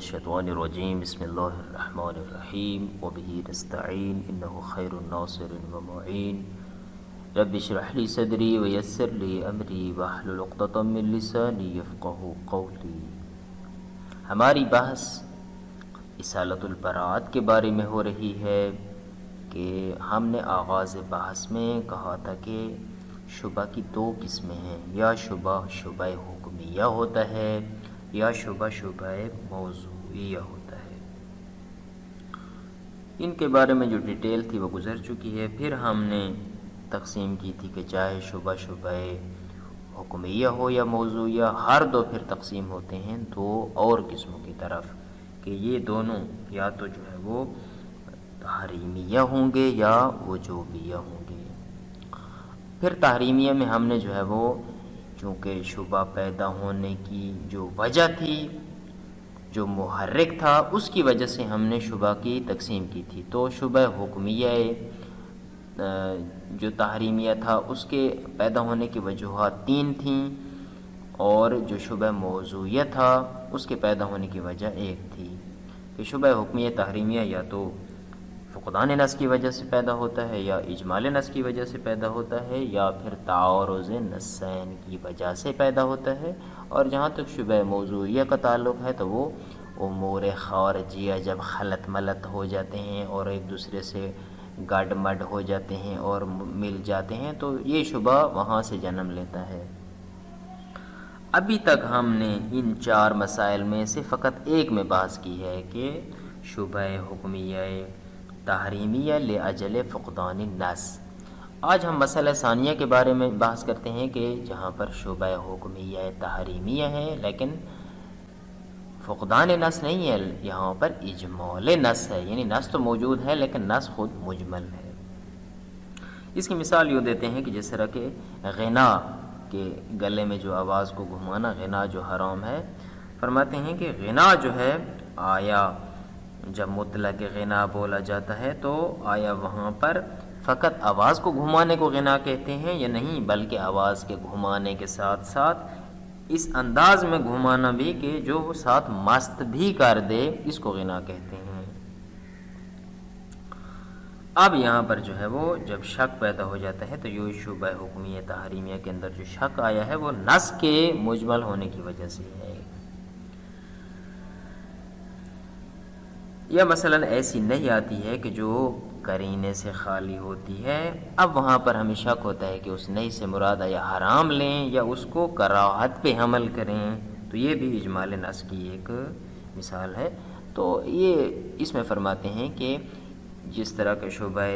الشیطان الرجیم بسم اللہ الرحمن الرحیم وبہ نستعین انہ خیر الناصر ومعین رب اشرح لی صدری ویسر لی امری واحلل عقدۃ من لسانی یفقہوا قولی۔ ہماری بحث اصالۃ البراءت کے بارے میں ہو رہی ہے کہ ہم نے آغاز بحث میں کہا تھا کہ شبہ کی دو قسمیں ہیں، یا شبہ حکمیہ ہوتا ہے یا شبہ موضوعیہ ہوتا ہے۔ ان کے بارے میں جو ڈیٹیل تھی وہ گزر چکی ہے۔ پھر ہم نے تقسیم کی تھی کہ چاہے شبہ حکمیہ ہو یا موضوعیہ، ہر دو پھر تقسیم ہوتے ہیں دو اور قسموں کی طرف، کہ یہ دونوں یا تو جو ہے وہ تحریمیہ ہوں گے یا وجوبیہ ہوں گے۔ پھر تحریمیہ میں ہم نے جو ہے وہ چونکہ شبہ پیدا ہونے کی جو وجہ تھی، جو محرک تھا، اس کی وجہ سے ہم نے شبہ کی تقسیم کی تھی۔ تو شبہ حکمیہ جو تحریمیہ تھا اس کے پیدا ہونے کی وجوہات 3 تھیں، اور جو شبہ موضوعیہ تھا اس کے پیدا ہونے کی وجہ 1 تھی۔ کہ شبہ حکمیہ تحریمیہ یا تو فقدان نص کی وجہ سے پیدا ہوتا ہے، یا اجمال نص کی وجہ سے پیدا ہوتا ہے، یا پھر تعارض نصین کی وجہ سے پیدا ہوتا ہے۔ اور جہاں تک شبہ موضوعیہ کا تعلق ہے تو وہ امور خارجیہ جب خلط ملط ہو جاتے ہیں اور ایک دوسرے سے گڈ مڈ ہو جاتے ہیں اور مل جاتے ہیں تو یہ شبہ وہاں سے جنم لیتا ہے۔ ابھی تک ہم نے ان 4 مسائل میں سے فقط ایک میں بحث کی ہے کہ شبہ حکمیہ تحریمیہ لاجل فقدان النص۔ آج ہم مسئلہ ثانیہ کے بارے میں بحث کرتے ہیں کہ جہاں پر شبہ حکمیہ تحریمیہ ہے لیکن فقدان نص نہیں ہے، یہاں پر اجمال نص ہے، یعنی نص تو موجود ہے لیکن نص خود مجمل ہے۔ اس کی مثال یوں دیتے ہیں کہ جس طرح کہ غنا کے گلے میں جو آواز کو گھمانا، غنا جو حرام ہے، فرماتے ہیں کہ غنا جو ہے آیا جب مطلق غنا بولا جاتا ہے تو آیا وہاں پر فقط آواز کو گھمانے کو غنا کہتے ہیں یا نہیں، بلکہ آواز کے گھمانے کے ساتھ ساتھ اس انداز میں گھمانا بھی کہ جو ساتھ مست بھی کر دے، اس کو غنا کہتے ہیں۔ اب یہاں پر جو ہے وہ جب شک پیدا ہو جاتا ہے تو یہ شبہ حکمیہ تحریمیہ کے اندر جو شک آیا ہے وہ نص کے مجمل ہونے کی وجہ سے ہے، یا مثلا ایسی نہیں آتی ہے کہ جو قرینے سے خالی ہوتی ہے۔ اب وہاں پر ہمیں شک ہوتا ہے کہ اس نہیں سے مراد یا حرام لیں یا اس کو کراہت پہ حمل کریں، تو یہ بھی اجمال نص کی ایک مثال ہے۔ تو یہ اس میں فرماتے ہیں کہ جس طرح کے شبہ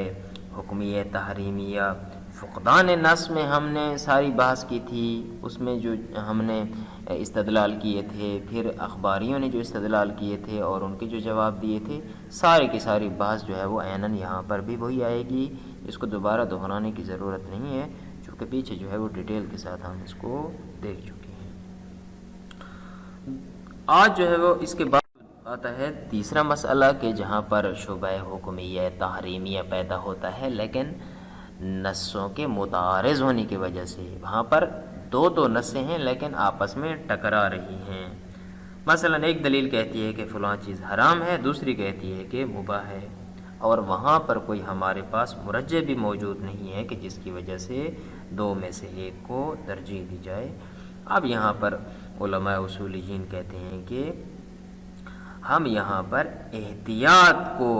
حکمیہ تحریمیہ فقدان نص میں ہم نے ساری بحث کی تھی، اس میں جو ہم نے استدلال کیے تھے، پھر اخباریوں نے جو استدلال کیے تھے اور ان کے جو جواب دیے تھے، سارے کی ساری بحث جو ہے وہ عیناً یہاں پر بھی وہی آئے گی، اس کو دوبارہ دہرانے کی ضرورت نہیں ہے، چونکہ پیچھے جو ہے وہ ڈیٹیل کے ساتھ ہم اس کو دیکھ چکے ہیں۔ آج جو ہے وہ اس کے بعد آتا ہے تیسرا مسئلہ کہ جہاں پر شبہ حکمیہ تحریمیہ پیدا ہوتا ہے لیکن نصوں کے متعارض ہونے کی وجہ سے، وہاں پر دو نصیں ہیں لیکن آپس میں ٹکرا رہی ہیں۔ مثلا ایک دلیل کہتی ہے کہ فلاں چیز حرام ہے، دوسری کہتی ہے کہ مباح ہے، اور وہاں پر کوئی ہمارے پاس مرجح بھی موجود نہیں ہے کہ جس کی وجہ سے 2 میں سے ایک کو ترجیح دی جائے۔ اب یہاں پر علماء اصولیین کہتے ہیں کہ ہم یہاں پر احتیاط کو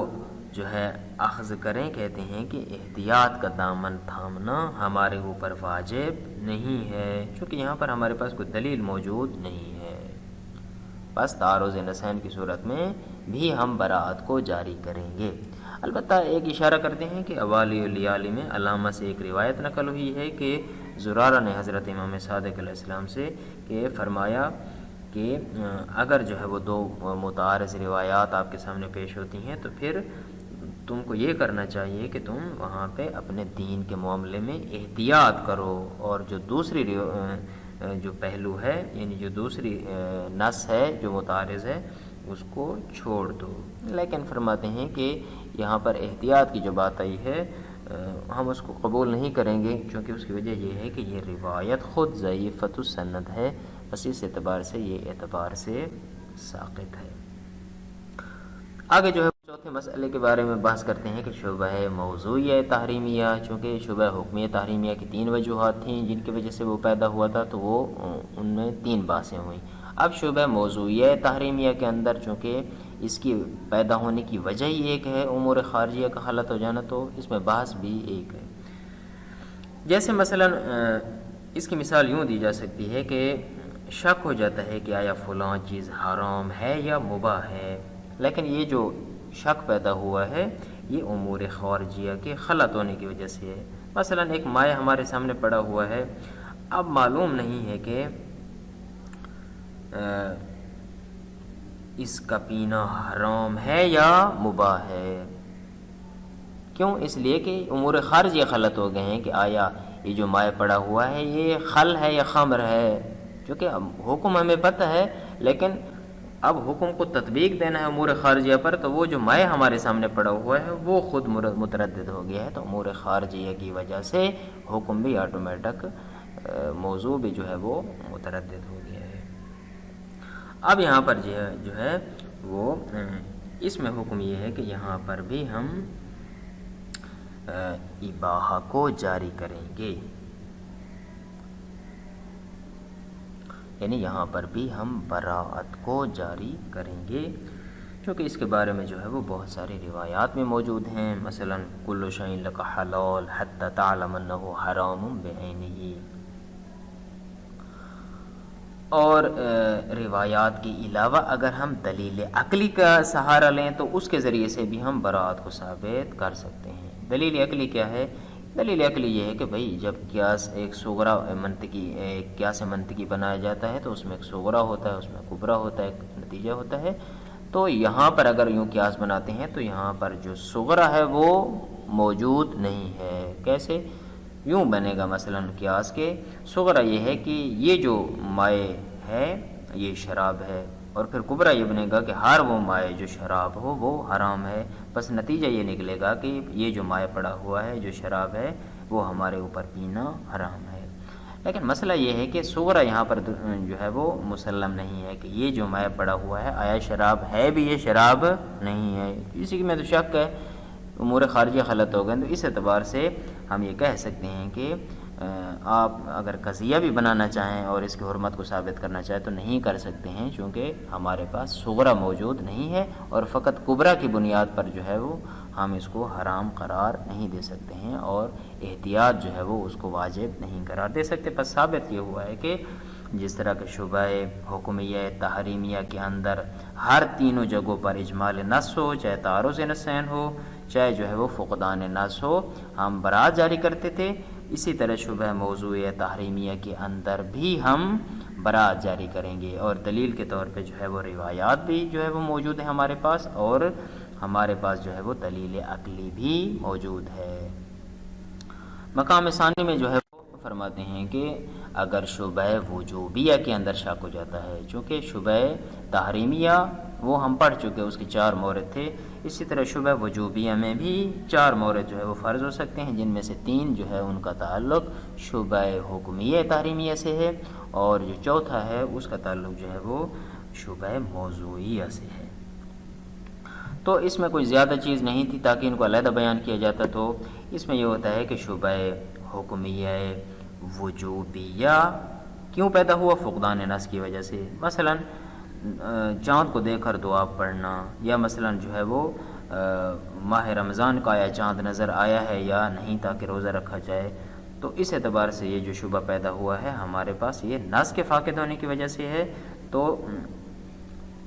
جو ہے اخذ کریں، کہتے ہیں کہ احتیاط کا دامن تھامنا ہمارے اوپر واجب نہیں ہے، چونکہ یہاں پر ہمارے پاس کوئی دلیل موجود نہیں ہے، بس تعارض نصین کی صورت میں بھی ہم براءت کو جاری کریں گے۔ البتہ ایک اشارہ کرتے ہیں کہ اوالی الیالی میں علامہ سے ایک روایت نقل ہوئی ہے کہ زرارہ نے حضرت امام صادق علیہ السلام سے کہ فرمایا کہ اگر جو ہے وہ 2 متعارض روایات آپ کے سامنے پیش ہوتی ہیں تو پھر تم کو یہ کرنا چاہیے کہ تم وہاں پہ اپنے دین کے معاملے میں احتیاط کرو، اور جو دوسری جو پہلو ہے، یعنی جو دوسری نص ہے جو متعارض ہے، اس کو چھوڑ دو۔ لیکن فرماتے ہیں کہ یہاں پر احتیاط کی جو بات آئی ہے ہم اس کو قبول نہیں کریں گے، کیونکہ اس کی وجہ یہ ہے کہ یہ روایت خود ضعیفۃ السند ہے، بس اس اعتبار سے یہ اعتبار سے ساقط ہے۔ آگے جو ہے چوتھے مسئلے کے بارے میں بحث کرتے ہیں کہ شبہ موضوعیہ تحریمیہ، چونکہ شبہ حکمیہ تحریمیہ کی 3 وجوہات تھیں جن کی وجہ سے وہ پیدا ہوا تھا، تو وہ ان میں 3 بحثیں ہوئیں۔ اب شبہ موضوعیہ تحریمیہ کے اندر چونکہ اس کی پیدا ہونے کی وجہ ہی ایک ہے امور خارجیہ کا خلط ہو جانا، تو اس میں بحث بھی ایک ہے۔ جیسے مثلا اس کی مثال یوں دی جا سکتی ہے کہ شک ہو جاتا ہے کہ آیا فلاں چیز حرام ہے یا مباح ہے، لیکن یہ جو شک پیدا ہوا ہے یہ امور خارجیہ کے خلط ہونے کی وجہ سے ہے۔ مثلا ایک مائع ہمارے سامنے پڑا ہوا ہے، اب معلوم نہیں ہے کہ اس کا پینا حرام ہے یا مباح ہے۔ کیوں؟ اس لیے کہ امور خارجیہ خلط ہو گئے ہیں کہ آیا یہ جو مائع پڑا ہوا ہے یہ خل ہے یا خمر ہے، کیونکہ حکم ہمیں پتہ ہے لیکن اب حکم کو تطبیق دینا ہے امور خارجیہ پر، تو وہ جو مائع ہمارے سامنے پڑا ہوا ہے وہ خود متردد ہو گیا ہے، تو امور خارجیہ کی وجہ سے حکم بھی آٹومیٹک، موضوع بھی جو ہے وہ متردد ہو گیا ہے۔ اب یہاں پر جو ہے وہ اس میں حکم یہ ہے کہ یہاں پر بھی ہم اباحہ کو جاری کریں گے، یعنی یہاں پر بھی ہم براءت کو جاری کریں گے، کیونکہ اس کے بارے میں جو ہے وہ بہت ساری روایات میں موجود ہیں۔ مثلا کل شیء لک حلال حتی تعلم انہ حرام بعینہ، اور روایات کے علاوہ اگر ہم دلیل عقلی کا سہارا لیں تو اس کے ذریعے سے بھی ہم براءت کو ثابت کر سکتے ہیں۔ دلیل عقلی کیا ہے؟ دلیل عقلی یہ ہے کہ بھئی جب قیاس ایک صغرا منطقی، ایک قیاس منطقی بنایا جاتا ہے تو اس میں ایک صغرا ہوتا ہے، اس میں کبرا ہوتا ہے، ایک نتیجہ ہوتا ہے، تو یہاں پر اگر یوں قیاس بناتے ہیں تو یہاں پر جو صغرا ہے وہ موجود نہیں ہے۔ کیسے؟ یوں بنے گا مثلا قیاس کے صغرا یہ ہے کہ یہ جو مائع ہے یہ شراب ہے، اور پھر کبرا یہ بنے گا کہ ہر وہ مائع جو شراب ہو وہ حرام ہے، بس نتیجہ یہ نکلے گا کہ یہ جو مائع پڑا ہوا ہے جو شراب ہے وہ ہمارے اوپر پینا حرام ہے۔ لیکن مسئلہ یہ ہے کہ صغرا یہاں پر جو ہے وہ مسلم نہیں ہے کہ یہ جو مائع پڑا ہوا ہے آیا شراب ہے بھی، یہ شراب نہیں ہے، اسی میں تو شک ہے، امور خارجیہ خلط ہو گئے۔ تو اس اعتبار سے ہم یہ کہہ سکتے ہیں کہ آپ اگر قضیہ بھی بنانا چاہیں اور اس کی حرمت کو ثابت کرنا چاہیں تو نہیں کر سکتے ہیں، چونکہ ہمارے پاس صغرا موجود نہیں ہے، اور فقط کبرا کی بنیاد پر جو ہے وہ ہم اس کو حرام قرار نہیں دے سکتے ہیں، اور احتیاط جو ہے وہ اس کو واجب نہیں قرار دے سکتے۔ پس ثابت یہ ہوا ہے کہ جس طرح کہ شبہ حکمیہ تحریمیہ کے اندر ہر تینوں جگہوں پر اجمال نص ہو، چاہے تعارض نصین ہو، چاہے جو ہے وہ فقدان نص ہو، ہم برات جاری کرتے تھے، اسی طرح شبہ موضوع تحریمیہ کے اندر بھی ہم برات جاری کریں گے، اور دلیل کے طور پہ جو ہے وہ روایات بھی جو ہے وہ موجود ہیں ہمارے پاس، اور ہمارے پاس جو ہے وہ دلیل عقلی بھی موجود ہے۔ مقام ثانی میں جو ہے وہ فرماتے ہیں کہ اگر شبہ وجوبیہ کے اندر شک ہو جاتا ہے، چونکہ شبہ تحریمیہ وہ ہم پڑھ چکے، اس کے 4 مورد تھے، اسی طرح شبہ وجوبیہ میں بھی 4 مورد جو ہے وہ فرض ہو سکتے ہیں، جن میں سے 3 جو ہے ان کا تعلق شبہ حکمیہ تحریمیہ سے ہے، اور جو چوتھا ہے اس کا تعلق جو ہے وہ شبہ موضوعیہ سے ہے۔ تو اس میں کوئی زیادہ چیز نہیں تھی تاکہ ان کو علیحدہ بیان کیا جاتا، تو اس میں یہ ہوتا ہے کہ شبہ حکمیہ وجوبیہ کیوں پیدا ہوا؟ فقدان نص کی وجہ سے۔ مثلا چاند کو دیکھ کر دعا پڑھنا، یا مثلا جو ہے وہ ماہ رمضان کا آیا چاند نظر آیا ہے یا نہیں تاکہ روزہ رکھا جائے، تو اس اعتبار سے یہ جو شبہ پیدا ہوا ہے ہمارے پاس یہ نص کے فاقد ہونے کی وجہ سے ہے، تو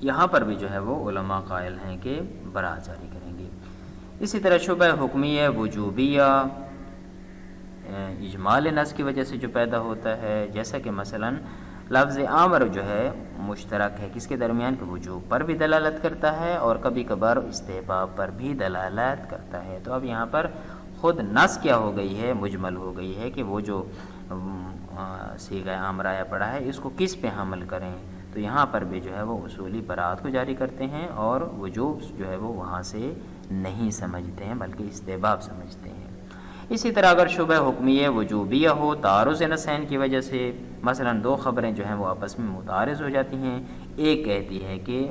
یہاں پر بھی جو ہے وہ علماء قائل ہیں کہ برات جاری کریں گے۔ اسی طرح شبہ حکمیہ وجوبیہ اجمال نص کی وجہ سے جو پیدا ہوتا ہے، جیسا کہ مثلا لفظ امر جو ہے مشترک ہے کس کے درمیان، کہ وجوب پر بھی دلالت کرتا ہے اور کبھی کبھار استحباب پر بھی دلالت کرتا ہے، تو اب یہاں پر خود نص کیا ہو گئی ہے، مجمل ہو گئی ہے کہ وہ جو صیغہ امر آیا پڑا ہے اس کو کس پہ حمل کریں، تو یہاں پر بھی جو ہے وہ اصولی برات کو جاری کرتے ہیں، اور وجوب جو ہے وہ وہاں سے نہیں سمجھتے ہیں بلکہ استحباب سمجھتے ہیں۔ اسی طرح اگر شبہ حکمیہ وجوبیہ ہو تعارض نصین کی وجہ سے، مثلا 2 خبریں جو ہیں وہ آپس میں متعارض ہو جاتی ہیں، ایک کہتی ہے کہ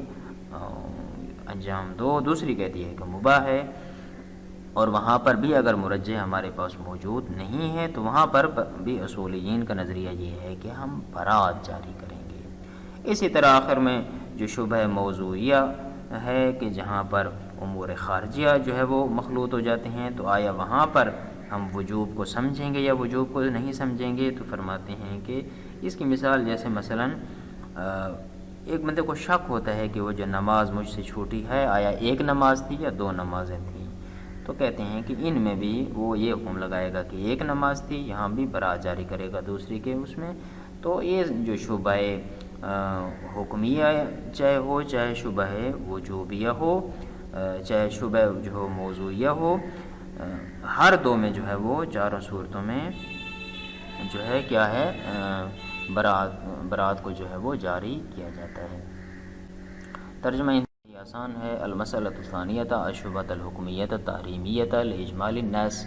انجام دو، دوسری کہتی ہے کہ مباح ہے، اور وہاں پر بھی اگر مرجح ہمارے پاس موجود نہیں ہے تو وہاں پر بھی اصولیین کا نظریہ یہ ہے کہ ہم برات جاری کریں گے۔ اسی طرح آخر میں جو شبہ موضوعیہ ہے کہ جہاں پر امور خارجیہ جو ہے وہ مخلوط ہو جاتے ہیں، تو آیا وہاں پر ہم وجوب کو سمجھیں گے یا وجوب کو نہیں سمجھیں گے؟ تو فرماتے ہیں کہ اس کی مثال جیسے مثلا ایک بندے کو شک ہوتا ہے کہ وہ جو نماز مجھ سے چھوٹی ہے آیا ایک نماز تھی یا دو نمازیں تھیں، تو کہتے ہیں کہ ان میں بھی وہ یہ حکم لگائے گا کہ ایک نماز تھی، یہاں بھی برات جاری کرے گا دوسری کے اس میں۔ تو یہ جو شبہ حکمیہ چاہے ہو، چاہے شبہ وجوبیہ ہو، چاہے شبہ جو موضوعیہ ہو، ہر دو میں جو ہے وہ چاروں صورتوں میں جو ہے کیا ہے برات کو جو ہے وہ جاری کیا جاتا ہے۔ ترجمہ انتہائی آسان ہے۔ المسئلۃ الثانیۃ الشبہۃ الحکمیۃ التحریمیۃ لاجمال النص،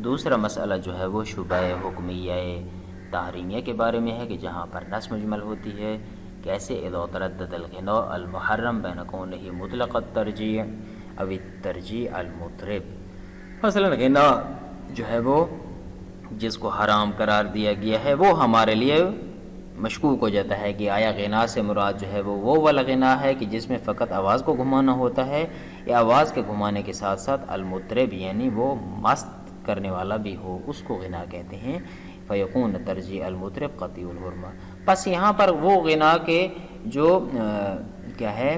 دوسرا مسئلہ جو ہے وہ شبہ حکمیہ تحریمیہ کے بارے میں ہے کہ جہاں پر نص مجمل ہوتی ہے۔ کیسے؟ اذا تردد الغناء المحرم بین کونہ مطلق الترجیع او الترجیع المطرب، مثلا غناء جو ہے وہ جس کو حرام قرار دیا گیا ہے وہ ہمارے لیے مشکوک ہو جاتا ہے کہ آیا غنا سے مراد جو ہے وہ والا غنا ہے کہ جس میں فقط آواز کو گھمانا ہوتا ہے، یا آواز کے گھمانے کے ساتھ ساتھ المطرب یعنی وہ مست کرنے والا بھی ہو، اس کو غنا کہتے ہیں۔ فیکون ترجیع المطرب قطعی الحرمہ، پس یہاں پر وہ غنا کے جو کیا ہے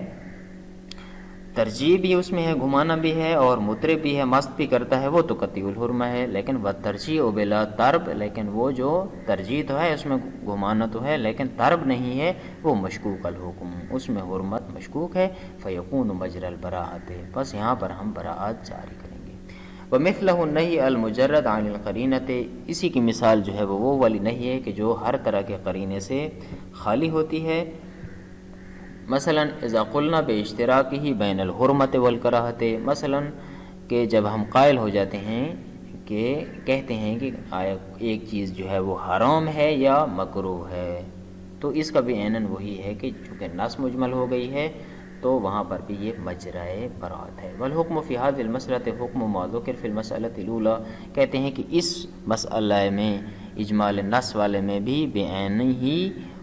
ترجیح بھی اس میں ہے، گھمانا بھی ہے، اور مطرب بھی ہے، مست بھی کرتا ہے، وہ تو قطعی الحرمہ ہے۔ لیکن وہ ترجیح و بلا طرب، لیکن وہ جو ترجیح تو ہے اس میں گھمانا تو ہے لیکن طرب نہیں ہے، وہ مشکوک الحکم، اس میں حرمت مشکوک ہے۔ فیکون مجرى البراءۃ، بس یہاں پر ہم براءت جاری کریں گے۔ ومثلہ النہی المجرد عن القرینۃ، اسی کی مثال جو ہے وہ والی نہیں ہے کہ جو ہر طرح کے قرینے سے خالی ہوتی ہے۔ مثلا اذا قلنا باشتراکہ بین الحرمت والکراہۃ، مثلا کہ جب ہم قائل ہو جاتے ہیں کہ کہتے ہیں کہ آیا ایک چیز جو ہے وہ حرام ہے یا مکروہ ہے، تو اس کا بھی عیناً وہی ہے کہ چونکہ نص مجمل ہو گئی ہے تو وہاں پر بھی یہ مجرائے برات ہے۔ والحکم فی هذه المسألة حکم ما ذکر فی المسألة الاولى، کہتے ہیں کہ اس مسئلہ میں اجمال نص والے میں بھی بعین ہی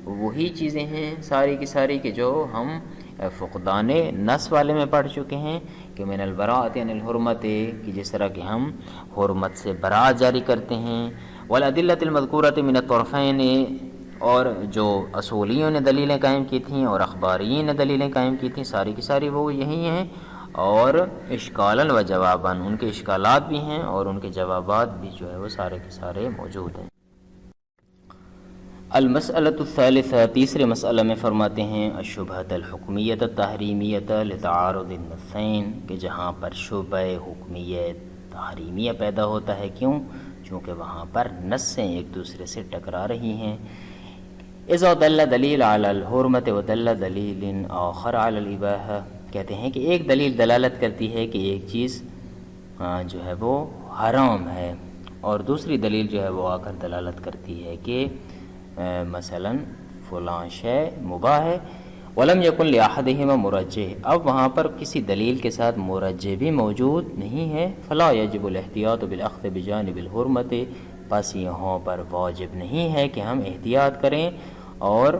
وہی چیزیں ہیں ساری کی ساری کہ جو ہم فقدان نص والے میں پڑھ چکے ہیں کہ من البراءۃ عن الحرمۃ، کہ جس طرح کہ ہم حرمت سے برات جاری کرتے ہیں۔ والادلۃ المذکورۃ من الطرفین، اور جو اصولیوں نے دلیلیں قائم کی تھیں اور اخباریین نے دلیلیں قائم کی تھیں ساری کی ساری وہ یہی ہیں، اور اشکالاً و جواباً، ان کے اشکالات بھی ہیں اور ان کے جوابات بھی جو ہے وہ سارے کے سارے موجود ہیں۔ المسألۃ الثالثہ، تیسرے مسئلہ میں فرماتے ہیں الشبہۃ الحکمیۃ التحریمیۃ لتعارض النصین، کہ جہاں پر شبہ حکمیہ تحریمیہ پیدا ہوتا ہے، کیوں؟ چونکہ وہاں پر نصیں ایک دوسرے سے ٹکرا رہی ہیں۔ اذا دل دلیل علی الحرمۃ ودل دلیل آخر علی الاباحہ، کہتے ہیں کہ ایک دلیل دلالت کرتی ہے کہ ایک چیز جو ہے وہ حرام ہے، اور دوسری دلیل جو ہے وہ آ کر دلالت کرتی ہے کہ مثلا فلاں شے مباح ہے۔ ولم یکن لأحدہما مرجح، اب وہاں پر کسی دلیل کے ساتھ مرجح بھی موجود نہیں ہے۔ فلا یجب الاحتیاط بالاخذ بجانب الحرمۃ، پس یہاں پر واجب نہیں ہے کہ ہم احتیاط کریں اور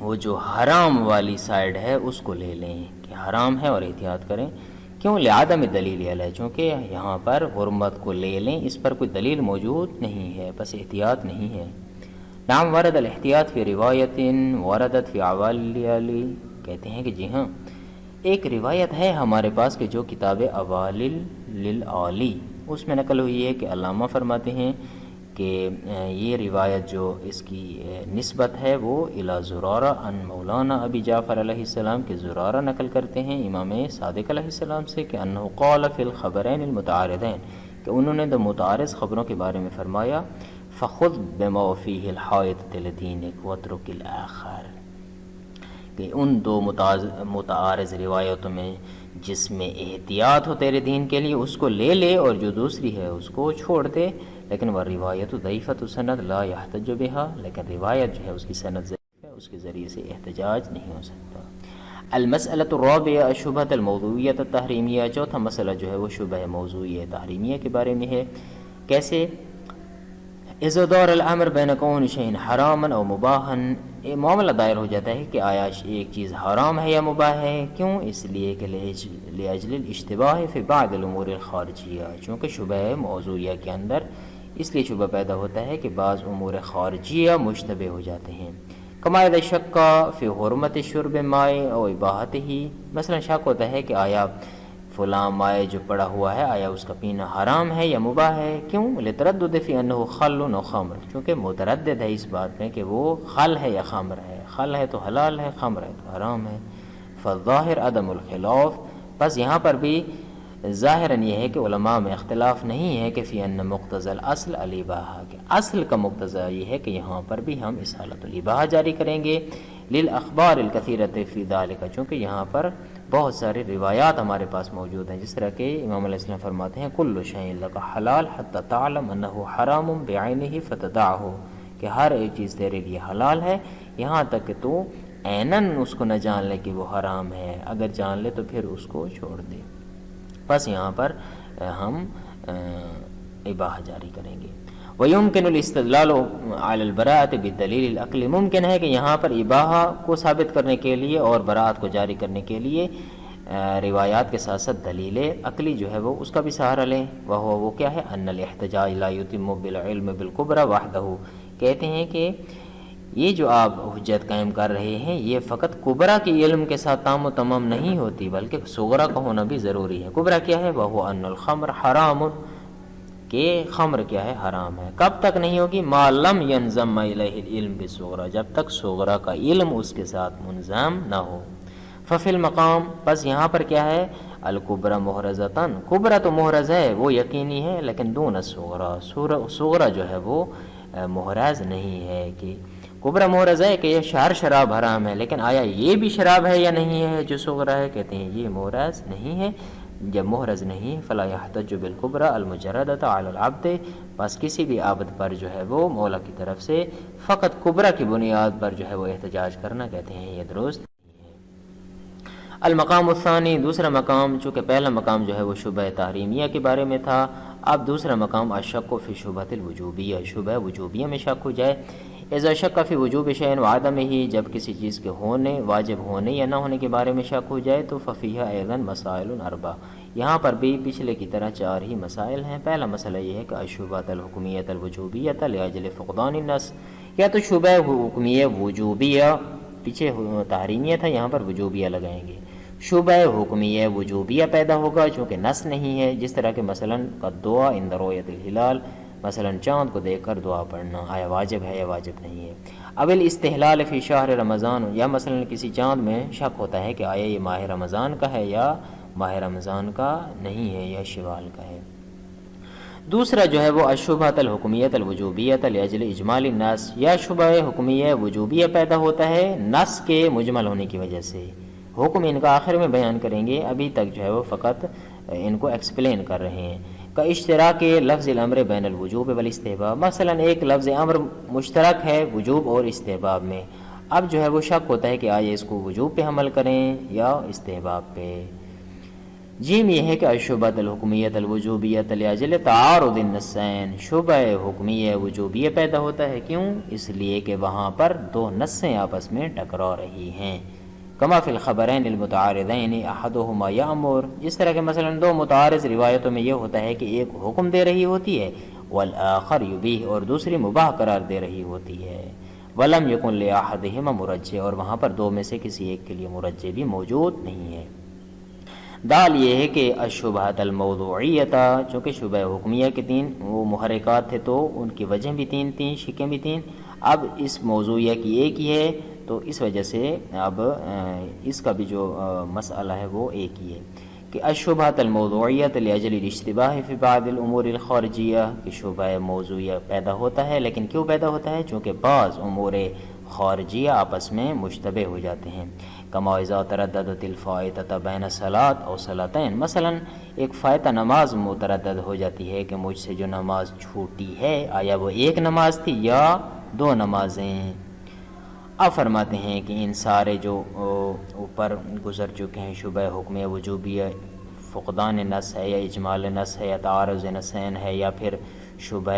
وہ جو حرام والی سائیڈ ہے اس کو لے لیں کہ حرام ہے اور احتیاط کریں۔ کیوں؟ لعدم دلیل علیہ، چونکہ یہاں پر حرمت کو لے لیں اس پر کوئی دلیل موجود نہیں ہے، بس احتیاط نہیں ہے۔ نعم ورد الاحتیاط فی روایت وردت فی عوالی، کہتے ہیں کہ جی ہاں ایک روایت ہے ہمارے پاس کہ جو کتاب عوالل للعالی اس میں نقل ہوئی ہے کہ علامہ فرماتے ہیں کہ یہ روایت جو اس کی نسبت ہے وہ الی زرارہ ان مولانا ابی جعفر علیہ السلام کے زرارہ نقل کرتے ہیں امام صادق علیہ السلام سے کہ انہ قال فی الخبرین المتعارضین، کہ انہوں نے دو متعارض خبروں کے بارے میں فرمایا فخذ بما فیہ الحائط لدینک واترک الاخر، کہ ان دو متعارض روایتوں میں جس میں احتیاط ہو تیرے دین کے لیے اس کو لے لے اور جو دوسری ہے اس کو چھوڑ دے۔ لیکن وہ روایت ضعیفۃ سند لا یحتج بہا، لیکن روایت جو ہے اس کی سند ضعیف ہے، اس کے ذریعے سے احتجاج نہیں ہو سکتا۔ المسألۃ الرابعہ شبہۃ الموضوعیت التحریمیہ، چوتھا مسئلہ جو ہے وہ شبہ موضوعیہ تحریمیہ کے بارے میں ہے۔ کیسے؟ اذا دار الامر بین کون شیء حراما او مباحا، یہ معاملہ دائر ہو جاتا ہے کہ آیا ایک چیز حرام ہے یا مباح ہے، کیوں؟ اس لیے کہ لاجل الاشتباہ فی بعض الامور الخارجیہ، چونکہ شبہ موضوعیہ کے اندر اس لیے شبہ پیدا ہوتا ہے کہ بعض امور خارجیہ مشتبہ ہو جاتے ہیں۔ کما اذا شک فی حرمت شرب مائے او اباحتہ، مثلا شک ہوتا ہے کہ آیا فلاں مائے جو پڑا ہوا ہے آیا اس کا پینا حرام ہے یا مباح ہے، کیوں؟ لتردد فی انہ خل و خمر، چونکہ متردد ہے اس بات میں کہ وہ خل ہے یا خمر ہے، خل ہے تو حلال ہے، خمر ہے تو حرام ہے۔ فالظاہر عدم الخلاف، بس یہاں پر بھی ظاہراً یہ ہے کہ علماء میں اختلاف نہیں ہے کہ فی ان مقتضی الاصل الاباحہ، کہ اصل کا مقتضی یہ ہے کہ یہاں پر بھی ہم اس حالت الاباحہ جاری کریں گے، للاخبار الکثیرۃ فی ذلک، چونکہ یہاں پر بہت سارے روایات ہمارے پاس موجود ہیں، جس طرح کہ امام علیہ السلام فرماتے ہیں کل شیء لک حلال حتی تعلم انہ حرام بعینہ فتدعہ، کہ ہر ایک چیز تیرے لیے حلال ہے یہاں تک کہ تو عیناً اس کو نہ جان لے کہ وہ حرام ہے، اگر جان لے تو پھر اس کو چھوڑ دے۔ بس یہاں پر ہم اباحہ جاری کریں گے۔ وَيُمْكِنُ الْإِسْتِدْلَالُ عَلَى الْبَرَاءَةِ بِالدَّلِيلِ الْعَقْلِ، ممکن ہے کہ یہاں پر اباحہ کو ثابت کرنے کے لیے اور براءت کو جاری کرنے کے لیے روایات کے ساتھ ساتھ دلیل عقلی جو ہے وہ اس کا بھی سہارا لیں۔ وہ کیا ہے؟ ان الاحتجاج لا يتم بالعلم بالكبرى وحدہ، کہتے ہیں کہ یہ جو آپ حجت قائم کر رہے ہیں یہ فقط کبرا کے علم کے ساتھ تام و تمام نہیں ہوتی، بلکہ صغرا کا ہونا بھی ضروری ہے۔ کبرا کیا ہے؟ وہ ان الخمر حرام، کہ خمر کیا ہے؟ حرام ہے۔ کب تک نہیں ہوگی؟ ما لم ينضم الیہ العلم بالصغرى، جب تک صغرا کا علم اس کے ساتھ منظم نہ ہو۔ ففی المقام، بس یہاں پر کیا ہے؟ الکبرى محرزتاً، کبرا تو محرز ہے وہ یقینی ہے، لیکن دون الصغرى، صغرا جو ہے وہ محرز نہیں ہے۔ کہ کبرا محرز ہے کہ یہ شراب حرام ہے، لیکن آیا یہ بھی شراب ہے یا نہیں ہے جو صغرا ہے؟ کہتے ہیں یہ محرز نہیں ہے۔ جب محرز نہیں فلا يحتج بالکبرى المجردۃ علی العبد، بس کسی بھی عبد پر جو ہے وہ مولا کی طرف سے فقط کبرا کی بنیاد پر جو ہے وہ احتجاج کرنا، کہتے ہیں یہ درست نہیں ہے۔ المقام الثانی، دوسرا مقام، چونکہ پہلا مقام جو ہے وہ شبہ تحریمیہ کے بارے میں تھا، اب دوسرا مقام الشک فی شبہۃ الوجوبیہ، شبہ وجوبیہ میں شک ہو جائے۔ اذا شک فی وجوب شیء وعدمہ، جب کسی چیز کے ہونے، واجب ہونے یا نہ ہونے کے بارے میں شک ہو جائے تو ففیہ ایضا مسائل اربع، یہاں پر بھی پچھلے کی طرح 4 ہی مسائل ہیں۔ پہلا مسئلہ یہ ہے کہ الشبہۃ الحکمیۃ الوجوبیۃ لاجل فقدان النص، یا تو شبہ حکمیہ وجوبیہ، پیچھے تحریمیہ تھا یہاں پر وجوبیہ لگائیں گے، شبہ حکمیہ وجوبیہ پیدا ہوگا چونکہ نص نہیں ہے، جس طرح کہ مثلا دعا عند رؤیت الہلال، مثلا چاند کو دیکھ کر دعا پڑھنا آیا واجب ہے یا واجب نہیں ہے۔ اب الاستحلال فی شہر رمضان، یا مثلا کسی چاند میں شک ہوتا ہے کہ آیا یہ ماہ رمضان کا ہے یا ماہ رمضان کا نہیں ہے یا شوال کا ہے۔ دوسرا جو ہے وہ الشبہۃ الحکمیۃ الوجوبیۃ لاجل اجمال النص، یا شبہ حکمیہ وجوبیہ پیدا ہوتا ہے نص کے مجمل ہونے کی وجہ سے۔ حکم ان کا آخر میں بیان کریں گے، ابھی تک جو ہے وہ فقط ان کو ایکسپلین کر رہے ہیں۔ کا اشتراک لفظ الامر بین الوجوب والاستحباب، مثلا ایک لفظ امر مشترک ہے وجوب اور استحباب میں، اب جو ہے وہ شک ہوتا ہے کہ آئے اس کو وجوب پہ عمل کریں یا استحباب پہ۔ جیم یہ ہے کہ الشبہۃ الحکمیۃ الوجوبیۃ لاجل تعارض النصین، شبہ حکمیہ وجوبیہ پیدا ہوتا ہے، کیوں؟ اس لیے کہ وہاں پر 2 نصیں آپس میں ٹکرا رہی ہیں۔ کما فی الخبرین المتعارضین احدہما یامر، جس طرح کہ مثلا 2 متعارض روایتوں میں یہ ہوتا ہے کہ ایک حکم دے رہی ہوتی ہے والآخر یبیح، اور دوسری مباح قرار دے رہی ہوتی ہے۔ ولم یکن لاحدہما مرجح، اور وہاں پر 2 میں سے کسی ایک کے لیے مرجح بھی موجود نہیں ہے۔ دال یہ ہے کہ الشبہۃ الموضوعیۃ، چونکہ شبہ حکمیہ کے 3 وہ محرکات تھے تو ان کی وجہ بھی 3 شکیں بھی 3، اب اس موضوعیہ کی ایک ہی ہے تو اس وجہ سے اب اس کا بھی جو مسئلہ ہے وہ ایک ہی ہے کہ الشبہۃ الموضوعیۃ لاجل الاشتباہ فی بعض الامور الخارجیہ، کہ شبہ موضوعیہ پیدا ہوتا ہے، لیکن کیوں پیدا ہوتا ہے؟ چونکہ بعض امور خارجیہ آپس میں مشتبہ ہو جاتے ہیں۔ کما اذا ترددت الفائتۃ بین صلاۃ او صلاتین، مثلا ایک فائتہ نماز متردد ہو جاتی ہے کہ مجھ سے جو نماز چھوٹی ہے آیا وہ ایک نماز تھی یا 2 نمازیں۔ اب فرماتے ہیں کہ ان سارے جو اوپر گزر چکے ہیں شبہ حکم وجوبیہ، فقدان نص ہے یا اجمال نص ہے یا تعارض نصین ہے یا پھر شبہ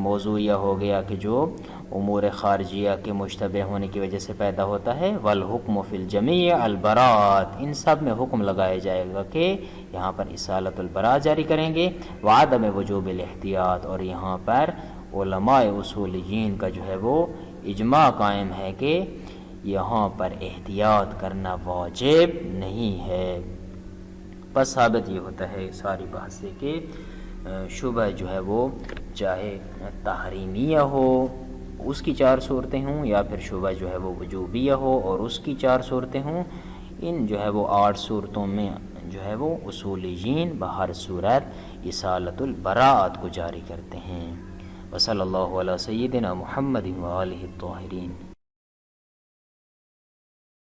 موضوعیہ ہو گیا کہ جو امور خارجیہ کے مشتبہ ہونے کی وجہ سے پیدا ہوتا ہے، والحکم فی الجمیع البراءت، ان سب میں حکم لگایا جائے گا کہ یہاں پر اصالت البراء جاری کریں گے، وعدم وجوب الاحتیاط، اور یہاں پر علماء اصولیین کا جو ہے وہ اجماع قائم ہے کہ یہاں پر احتیاط کرنا واجب نہیں ہے۔ بس ثابت یہ ہوتا ہے ساری بات سے کہ شبہ جو ہے وہ چاہے تحریمیہ ہو اس کی 4 صورتیں ہوں، یا پھر شبہ جو ہے وہ وجوبیہ ہو اور اس کی 4 صورتیں ہوں، ان جو ہے وہ 8 صورتوں میں جو ہے وہ اصولیین بہر صورت اصالت البراءت کو جاری کرتے ہیں۔ وصلی اللہ علی سیدنا محمد و آلہ الطاہرین۔